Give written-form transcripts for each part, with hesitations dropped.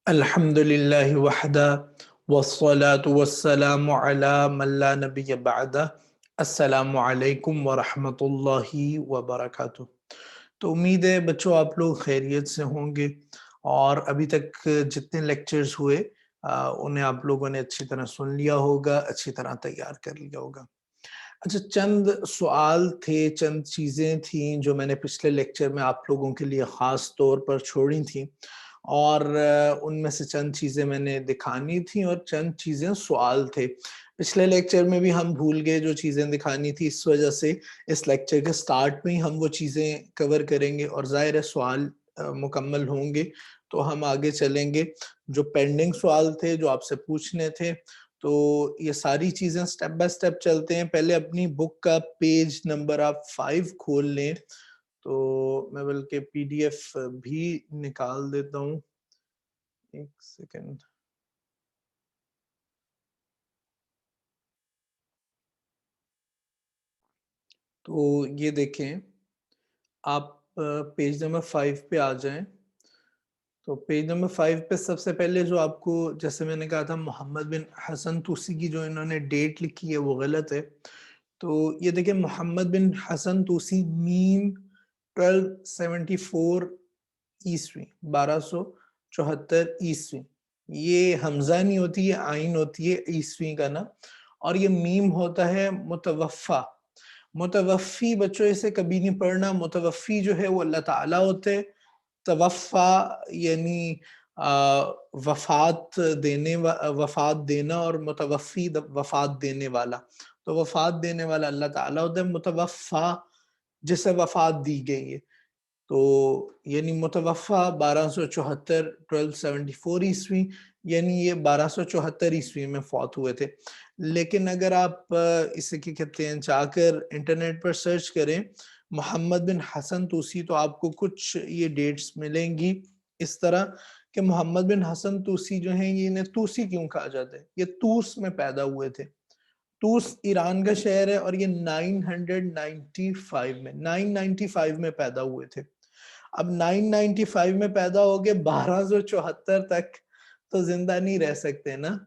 الحمدللہ وحدہ والصلاة والسلام علی من لا نبی بعدہ. السلام علیکم ورحمۃ اللہ وبرکاتہ. تو امید ہے بچوں آپ لوگ خیریت سے ہوں گے اور ابھی تک جتنے لیکچرز ہوئے انہیں آپ لوگوں نے اچھی طرح سن لیا ہوگا، اچھی طرح تیار کر لیا ہوگا. اچھا، چند سوال تھے، چند چیزیں تھیں جو میں نے پچھلے لیکچر میں آپ لوگوں کے لیے خاص طور پر چھوڑی تھیں، اور ان میں سے چند چیزیں میں نے دکھانی تھیں اور چند چیزیں سوال تھے. پچھلے لیکچر میں بھی ہم بھول گئے جو چیزیں دکھانی تھی، اس وجہ سے اس لیکچر کے سٹارٹ میں ہی ہم وہ چیزیں کور کریں گے، اور ظاہر ہے سوال مکمل ہوں گے تو ہم آگے چلیں گے. جو پینڈنگ سوال تھے جو آپ سے پوچھنے تھے، تو یہ ساری چیزیں سٹیپ بائی سٹیپ چلتے ہیں. پہلے اپنی بک کا پیج نمبر آپ 5 کھول لیں. تو میں بلکہ پی ڈی ایف بھی نکال دیتا ہوں، ایک سیکنڈ. تو یہ دیکھیں، آپ پیج نمبر 5 پہ آ جائیں. تو پیج نمبر 5 پہ سب سے پہلے جو آپ کو، جیسے میں نے کہا تھا محمد بن حسن توسی کی جو انہوں نے ڈیٹ لکھی ہے وہ غلط ہے. تو یہ دیکھیں، محمد بن حسن توسی مین 1274 عیسوی، 1274 عیسوی. یہ حمزہ نہیں ہوتی، یہ آئین ہوتی ہے عیسوی کا نا، اور یہ میم ہوتا ہے متوفا. متوفی بچوں اسے کبھی نہیں پڑھنا. متوفی جو ہے وہ اللہ تعالیٰ ہوتے. توفا یعنی وفات دینا، اور متوفی وفات دینے والا. تو وفات دینے والا اللہ تعالیٰ ہوتا ہے، متوفا جسے وفات دی گئی ہے. تو یعنی متوفا 1274 عیسوی، یعنی یہ 1274 عیسوی میں فوت ہوئے تھے. لیکن اگر آپ اسے کیا کہتے ہیں جا کر انٹرنیٹ پر سرچ کریں محمد بن حسن توسی، تو آپ کو کچھ یہ ڈیٹس ملیں گی اس طرح کہ محمد بن حسن توسی جو ہیں، یہ انہیں توسی کیوں کہا جاتا ہے؟ یہ توس میں پیدا ہوئے تھے. توس ایران کا شہر ہے، اور یہ 995 میں پیدا ہوئے تھے. اب 995 میں پیدا ہو گئے، 1274 تک تو زندہ نہیں رہ سکتے نا،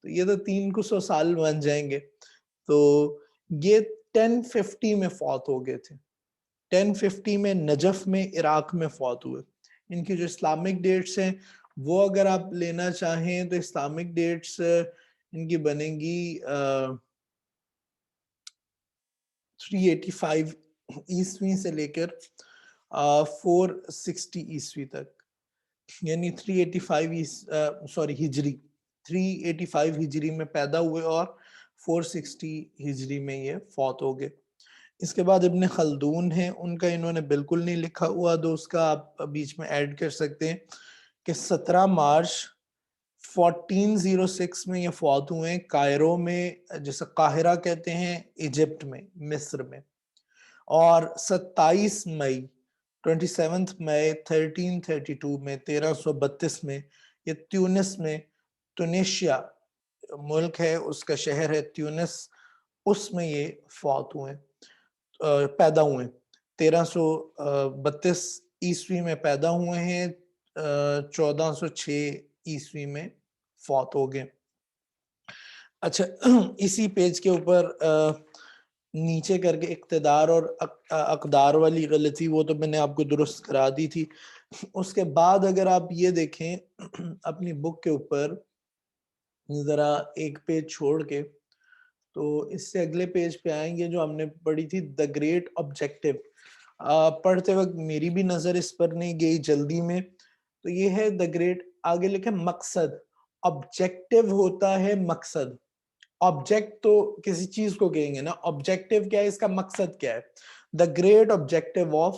تو یہ تو 300 سال بن جائیں گے. تو یہ 1050 میں فوت ہو گئے تھے. 1050 میں نجف میں عراق میں فوت ہوئے. ان کی جو اسلامک ڈیٹس ہیں وہ اگر آپ لینا چاہیں تو اسلامک ڈیٹس ان کی بنیں گی 385 عیسوی سے لے کر 460 عیسوی تک، یعنی 385 ہجری 385 ہجری میں پیدا ہوئے اور 460 ہجری میں یہ فوت ہو گئے. اس کے بعد ابن خلدون ہیں، ان کا انہوں نے بالکل نہیں لکھا ہوا، تو اس کا آپ بیچ میں ایڈ کر سکتے ہیں کہ 17 مارچ 1406 میں یہ فوت ہوئے کائرو میں، جسے قاہرہ کہتے ہیں، ایجپٹ میں، مصر میں. اور 27 مئی 1332 میں 1332 میں یہ تیونس میں، تونیشیا ملک ہے، اس کا شہر ہے تیونس، اس میں یہ فوت ہوئے، پیدا ہوئے. 1332 عیسوی میں پیدا ہوئے ہیں، 1406 عیسوی میں فوت ہو گئے. اچھا، اسی پیج کے اوپر نیچے کر کے اقتدار اور اقدار والی غلطی، وہ تو میں نے آپ کو درست کرا دی تھی. اس کے بعد اگر آپ یہ دیکھیں اپنی بک کے اوپر ذرا ایک پیج چھوڑ کے، تو اس سے اگلے پیج پہ آئیں گے جو ہم نے پڑھی تھی، دا گریٹ آبجیکٹو. پڑھتے وقت میری بھی نظر اس پر نہیں گئی جلدی میں. تو یہ ہے دا گریٹ، آگے لکھے مقصد. آبجیکٹو ہوتا ہے مقصد. آبجیکٹ تو کسی چیز کو کہیں گے نا، آبجیکٹو کیا ہے، اس کا مقصد کیا ہے. The great objective of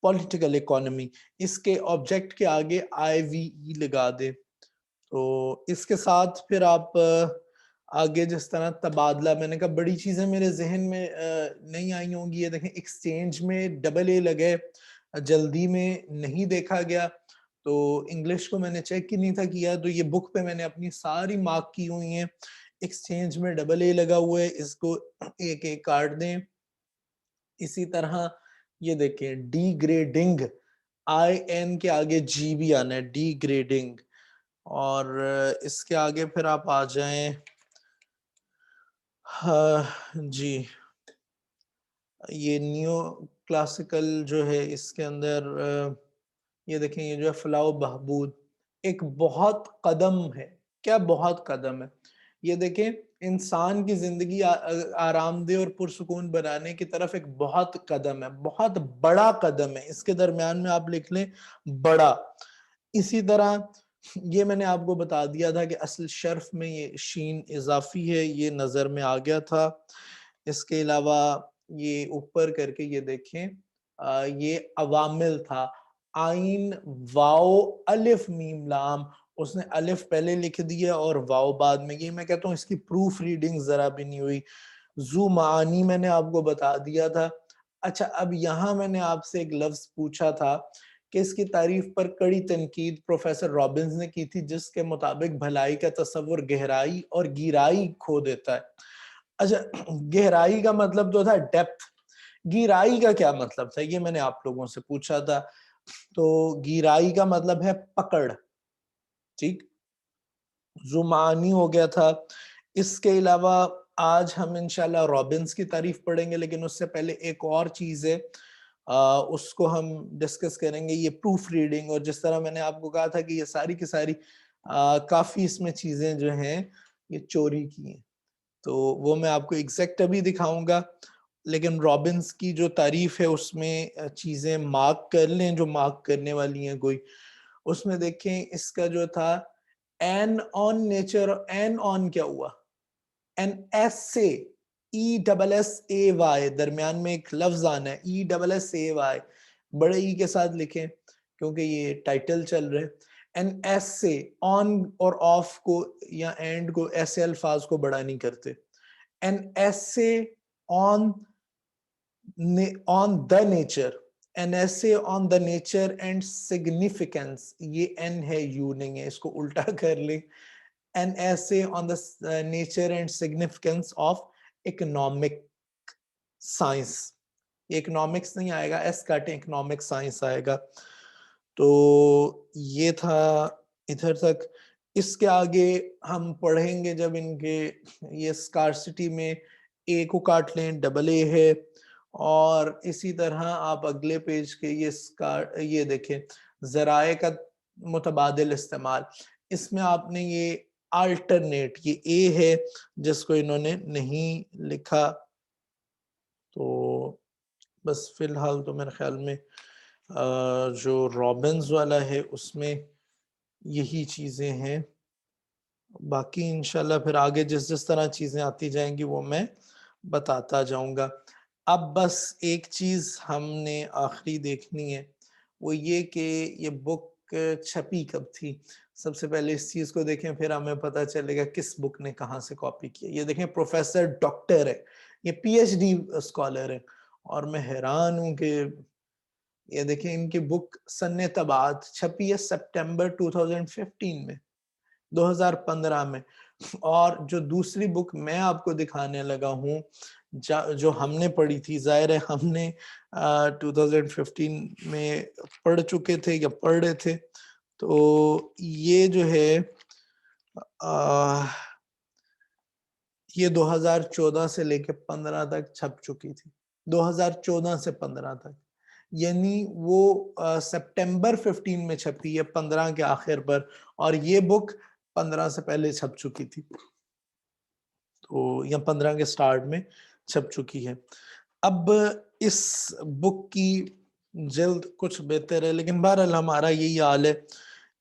political economy, اس کے آبجیکٹ کے آگے IVE لگا دے. تو اس کے ساتھ پھر آپ آگے جس طرح تبادلہ، میں نے کہا بڑی چیزیں میرے ذہن میں نہیں آئی ہوں گی. یہ دیکھیں ایکسچینج میں ڈبل اے لگے، جلدی میں نہیں دیکھا گیا، تو انگلش کو میں نے چیک ہی نہیں تھا کیا، تو یہ بک پہ میں نے اپنی ساری مارک کی ہوئی ہیں. ایکسچینج میں ڈبل اے لگا ہوا ہے، اس کو ایک ایک کاٹ دیں. اسی طرح یہ دیکھیں ڈی گریڈنگ، IN کے آگے G بھی آنا ہے، ڈی گریڈنگ. اور اس کے آگے پھر آپ آ جائیں جی یہ نیو کلاسیکل جو ہے اس کے اندر یہ دیکھیں یہ جو ہے فلاح و بہبود ایک بہت قدم ہے. کیا بہت قدم ہے؟ یہ دیکھیں انسان کی زندگی آرام دہ اور پرسکون بنانے کی طرف ایک بہت قدم ہے, بہت بڑا قدم ہے. اس کے درمیان میں آپ لکھ لیں بڑا. اسی طرح یہ میں نے آپ کو بتا دیا تھا کہ اصل شرف میں یہ شین اضافی ہے, یہ نظر میں آ گیا تھا. اس کے علاوہ یہ اوپر کر کے یہ دیکھیں یہ عوامل تھا, آئین واو الف میم لام, اس نے الف پہلے لکھ دیا اور واو بعد میں. یہ میں کہتا ہوں اس کی پروف ریڈنگ ذرا بھی نہیں ہوئی. ذو معانی میں نے آپ کو بتا دیا تھا. اچھا اب یہاں میں نے آپ سے ایک لفظ پوچھا تھا کہ اس کی تعریف پر کڑی تنقید پروفیسر رابنز نے کی تھی, جس کے مطابق بھلائی کا تصور گہرائی اور گیرائی کھو دیتا ہے. اچھا گہرائی کا مطلب تو تھا ڈیپتھ, گیرائی کا کیا مطلب تھا یہ میں نے آپ لوگوں سے پوچھا تھا. تو گیرائی کا مطلب ہے پکڑ, ٹھیک, زمانی ہو گیا تھا. اس کے علاوہ آج ہم انشاءاللہ رابنز کی تعریف پڑھیں گے, لیکن اس سے پہلے ایک اور چیز ہے اس کو ہم ڈسکس کریں گے, یہ پروف ریڈنگ. اور جس طرح میں نے آپ کو کہا تھا کہ یہ ساری کی ساری کافی اس میں چیزیں جو ہیں یہ چوری کی ہیں, تو وہ میں آپ کو ایگزیکٹ ابھی دکھاؤں گا. لیکن رابنز کی جو تعریف ہے اس میں چیزیں مارک کر لیں جو مارک کرنے والی ہیں کوئی. اس میں دیکھیں اس کا جو تھا an on nature, an on کیا ہوا, این ایس سے E double S A Y, درمیان میں ایک لفظ آنا ہے E double S A Y, بڑے ای کے ساتھ لکھیں کیونکہ یہ ٹائٹل چل رہے. این ایس سے آن اور آف کو یا اینڈ کو ایسے الفاظ کو بڑا نہیں کرتے. این ایس سے آن the nature, an essay on the nature and significance, یہ n ہے u نہیں ہے, اس کو الٹا کر لیں, an essay on the nature and significance of economic science. یہ economics نہیں آئے گا, اس کاٹیں economic science آئے گا. تو یہ تھا ادھر تک. اس کے آگے ہم پڑھیں گے جب ان کے یہ scarcity میں a کو کاٹ لیں, ڈبل اے ہے. اور اسی طرح آپ اگلے پیج کے یہ دیکھیں ذرائع کا متبادل استعمال, اس میں آپ نے یہ آلٹرنیٹ, یہ اے ہے جس کو انہوں نے نہیں لکھا. تو بس فی الحال تو میرے خیال میں جو رابنز والا ہے اس میں یہی چیزیں ہیں. باقی انشاءاللہ پھر آگے جس طرح چیزیں آتی جائیں گی وہ میں بتاتا جاؤں گا. اب بس ایک چیز ہم نے آخری دیکھنی ہے, وہ یہ کہ یہ بک چھپی کب تھی. سب سے پہلے اس چیز کو دیکھیں, پھر ہمیں پتہ چلے گا کس بک نے کہاں سے کاپی کیا. یہ دیکھیں پروفیسر ڈاکٹر ہے, یہ پی ایچ ڈی اسکالر ہے, اور میں حیران ہوں کہ یہ دیکھیں ان کی بک سن تبعات چھپی ہے سپٹمبر 2015 میں, 2015 میں. اور جو دوسری بک میں آپ کو دکھانے لگا ہوں جو ہم نے پڑھی تھی, ظاہر ہے ہم نے 2015 میں پڑھ چکے تھے یا پڑھ رہے تھے, تو یہ جو ہے یہ 2014 سے لے کے 15 تک چھپ چکی تھی, 2014 سے 15 تک, یعنی وہ سپٹمبر 15 میں چھپی ہے 15 کے آخر پر, اور یہ بک 15 سے پہلے چھپ چکی تھی, تو یا 15 کے سٹارٹ میں چھپ چکی ہے. اب اس بک کی جلد کچھ بہتر ہے, لیکن بہرحال ہمارا یہی حال ہے,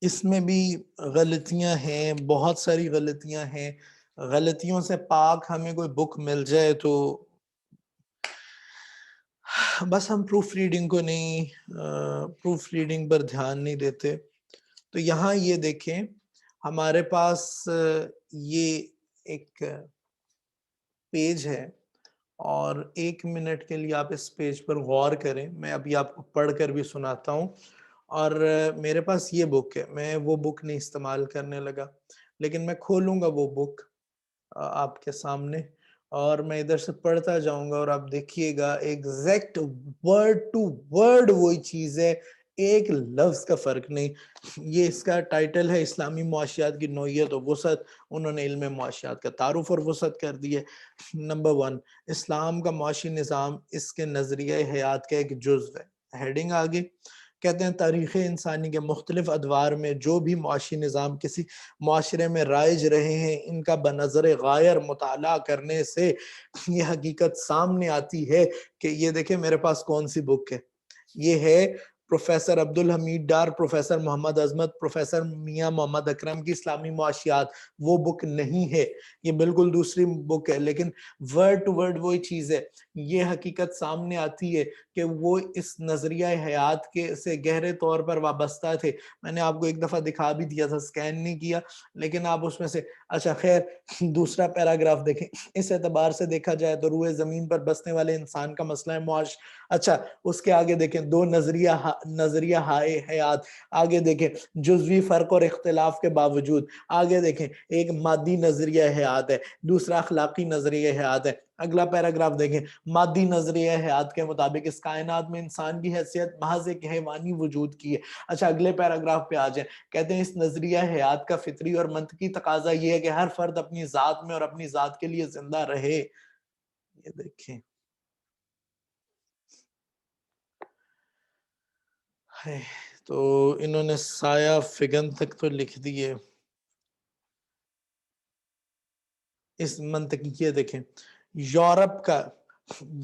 اس میں بھی غلطیاں ہیں, بہت ساری غلطیاں ہیں. غلطیوں سے پاک ہمیں کوئی بک مل جائے تو بس ہم پروف ریڈنگ کو نہیں, پروف ریڈنگ پر دھیان نہیں دیتے. تو یہاں یہ دیکھیں ہمارے پاس یہ ایک پیج ہے, اور 1 منٹ کے لیے آپ اس پیج پر غور کریں, میں ابھی آپ کو پڑھ کر بھی سناتا ہوں. اور میرے پاس یہ بک ہے, میں وہ بک نہیں استعمال کرنے لگا, لیکن میں کھولوں گا وہ بک آپ کے سامنے, اور میں ادھر سے پڑھتا جاؤں گا, اور آپ دیکھیے گا ایگزیکٹ ورڈ ٹو ورڈ وہی چیز ہے, ایک لفظ کا فرق نہیں. یہ اس کا ٹائٹل ہے اسلامی معاشیات کی نوعیت و وسعت. انہوں نے علم معاشیات کا تعارف اور وسعت کر دی ہے. نمبر 1، اسلام کا معاشی نظام اس کے نظریہ حیات کا ایک جزو ہے. ہیڈنگ آگے کہتے ہیں تاریخ انسانی کے مختلف ادوار میں جو بھی معاشی نظام کسی معاشرے میں رائج رہے ہیں، ان کا بنظر غائر مطالعہ کرنے سے یہ حقیقت سامنے آتی ہے کہ یہ دیکھیں میرے پاس کون سی بک ہے. یہ ہے پروفیسر عبدالحمید ڈار، پروفیسر محمد عظمت، پروفیسر میاں محمد اکرم کی اسلامی معاشیات. وہ بک نہیں ہے، یہ بالکل دوسری بک ہے، لیکن ورڈ ٹو ورڈ وہی چیز ہے. یہ حقیقت سامنے آتی ہے کہ وہ اس نظریہ حیات کے سے گہرے طور پر وابستہ تھے. میں نے آپ کو ایک دفعہ دکھا بھی دیا تھا، سکین نہیں کیا، لیکن آپ اس میں سے اچھا خیر دوسرا پیراگراف دیکھیں. اس اعتبار سے دیکھا جائے تو روئے زمین پر بسنے والے انسان کا مسئلہ معاش. اچھا اس کے آگے دیکھیں دو نظریہ ہائے حیات. آگے دیکھیں جزوی فرق اور اختلاف کے باوجود. آگے دیکھیں ایک مادی نظریہ حیات ہے، دوسرا اخلاقی نظریہ حیات ہے. اگلا پیراگراف دیکھیں مادی نظریہ حیات کے مطابق اس کائنات میں انسان کی حیثیت محض ایک حیوانی وجود کی ہے. اچھا اگلے پیراگراف پہ آ جائیں. کہتے ہیں اس نظریہ حیات کا فطری اور منطقی تقاضا یہ ہے کہ ہر فرد اپنی ذات میں اور اپنی ذات کے لیے زندہ رہے. یہ دیکھیں تو انہوں نے سایہ فگن تک تو لکھ دیے. اس منطقی یہ دیکھیں یورپ کا،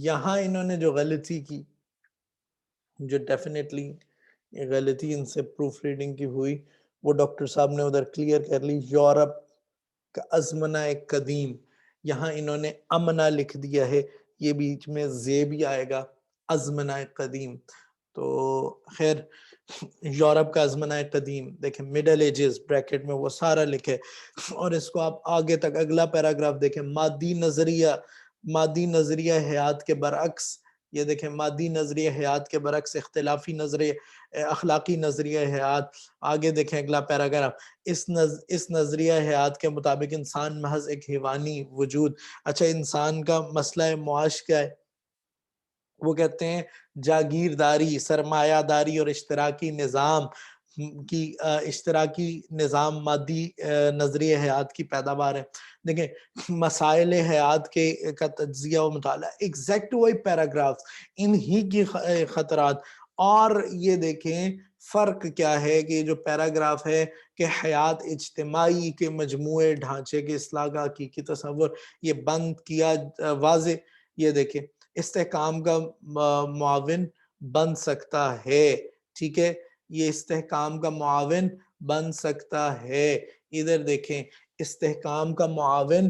یہاں انہوں نے جو غلطی کی، جو ڈیفینیٹلی غلطی ان سے پروف ریڈنگ کی ہوئی، وہ ڈاکٹر صاحب نے ادھر کلیئر کر لی. یورپ کا ازمنہ قدیم، یہاں انہوں نے امنا لکھ دیا ہے، یہ بیچ میں زے بھی آئے گا، ازمنہ قدیم. تو خیر یورپ کا ازمنہ قدیم دیکھیں مڈل ایجز بریکٹ میں وہ سارا لکھے. اور اس کو آپ آگے تک اگلا پیراگراف دیکھیں مادی نظریہ حیات کے برعکس. یہ دیکھیں مادی نظریہ حیات کے برعکس اختلافی اخلاقی نظریہ حیات. آگے دیکھیں اگلا پیراگراف اس نظریہ حیات کے مطابق انسان محض ایک حیوانی وجود. اچھا انسان کا مسئلہ معاش کیا ہے؟ وہ کہتے ہیں جاگیرداری، سرمایہ داری اور اشتراکی نظام مادی نظریہ حیات کی پیداوار ہے. دیکھیں مسائل حیات کا تجزیہ و مطالعہ، ایگزیکٹ وہی پیراگراف، انہی کی خطرات. اور یہ دیکھیں فرق کیا ہے کہ جو پیراگراف ہے کہ حیات اجتماعی کے مجموعے ڈھانچے کے اصلاح کا حقیقی تصور، یہ بند کیا واضح. یہ دیکھیں استحکام کا معاون بن سکتا ہے، ٹھیک ہے، یہ استحکام کا معاون بن سکتا ہے. ادھر دیکھیں استحکام کا معاون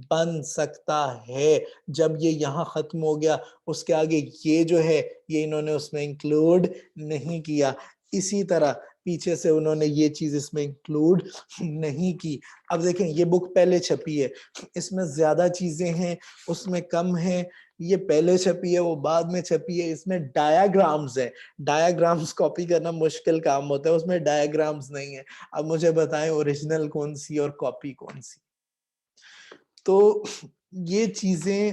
بن سکتا ہے. جب یہ یہاں ختم ہو گیا اس کے آگے یہ جو ہے یہ انہوں نے اس میں انکلوڈ نہیں کیا. اسی طرح پیچھے سے انہوں نے یہ چیز اس میں انکلوڈ نہیں کی. اب دیکھیں یہ بک پہلے چھپی ہے، اس میں زیادہ چیزیں ہیں، اس میں کم ہیں. یہ پہلے چھپی ہے وہ بعد میں چھپی ہے، اس میں ڈایاگرامز ہیں. ڈایاگرامز کاپی کرنا مشکل کام ہوتا ہے، اس میں ڈایاگرامز نہیں ہیں. اب مجھے بتائیں اوریجنل کون سی اور کاپی کون سی؟ تو یہ چیزیں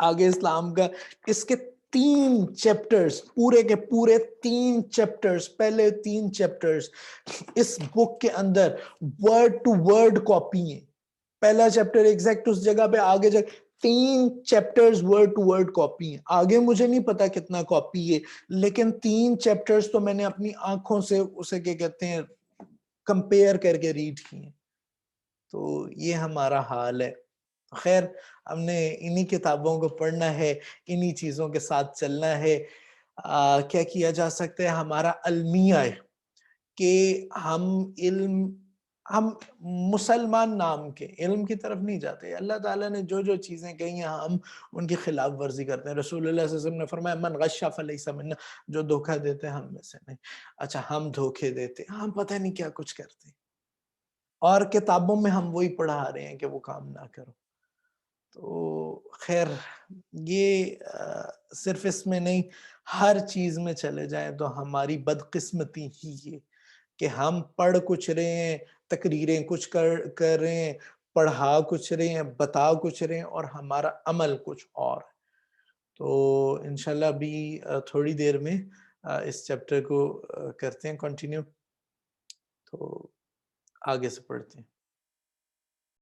آگے اسلام کا، اس کے 3 چیپٹرز، پورے کے پورے 3 چیپٹرز، پہلے 3 چیپٹرز اس بک کے اندر ورڈ ٹو ورڈ کاپی ہیں. پہلا چیپٹر ایگزیکٹ اس جگہ پہ، آگے 3 chapters word to word copy ہیں. آگے مجھے نہیں پتا کتنا کاپی ہے، لیکن 3 چیپٹرز تو میں نے اپنی آنکھوں سے اسے کیا کہتے ہیں کمپیئر کر کے ریڈ کی ہیں. تو یہ ہمارا حال ہے. خیر ہم نے انہی کتابوں کو پڑھنا ہے، انہی چیزوں کے ساتھ چلنا ہے. کیا کیا جا سکتا ہے؟ ہمارا المیہ ہے کہ ہم مسلمان نام کے علم کی طرف نہیں جاتے. اللہ تعالیٰ نے جو چیزیں کہی ہیں ہم ان کی خلاف ورزی کرتے ہیں. رسول اللہ صلی اللہ علیہ وسلم نے فرمایا من غش فلیس منا، جو دھوکہ دیتے ہیں ہم میں سے نہیں. اچھا ہم دھوکے دیتے، ہم پتہ نہیں کیا کچھ کرتے، اور کتابوں میں ہم وہی پڑھا رہے ہیں کہ وہ کام نہ کرو. تو خیر یہ صرف اس میں نہیں، ہر چیز میں چلے جائیں تو ہماری بدقسمتی ہی ہے کہ ہم پڑھ کچھ رہے ہیں، تقریریں کچھ کر رہے ہیں، پڑھا کچھ رہے ہیں، بتا کچھ رہے ہیں، اور ہمارا عمل کچھ اور. تو انشاءاللہ ابھی تھوڑی دیر میں اس چیپٹر کو کرتے ہیں کنٹینیو، تو آگے سے پڑھتے ہیں.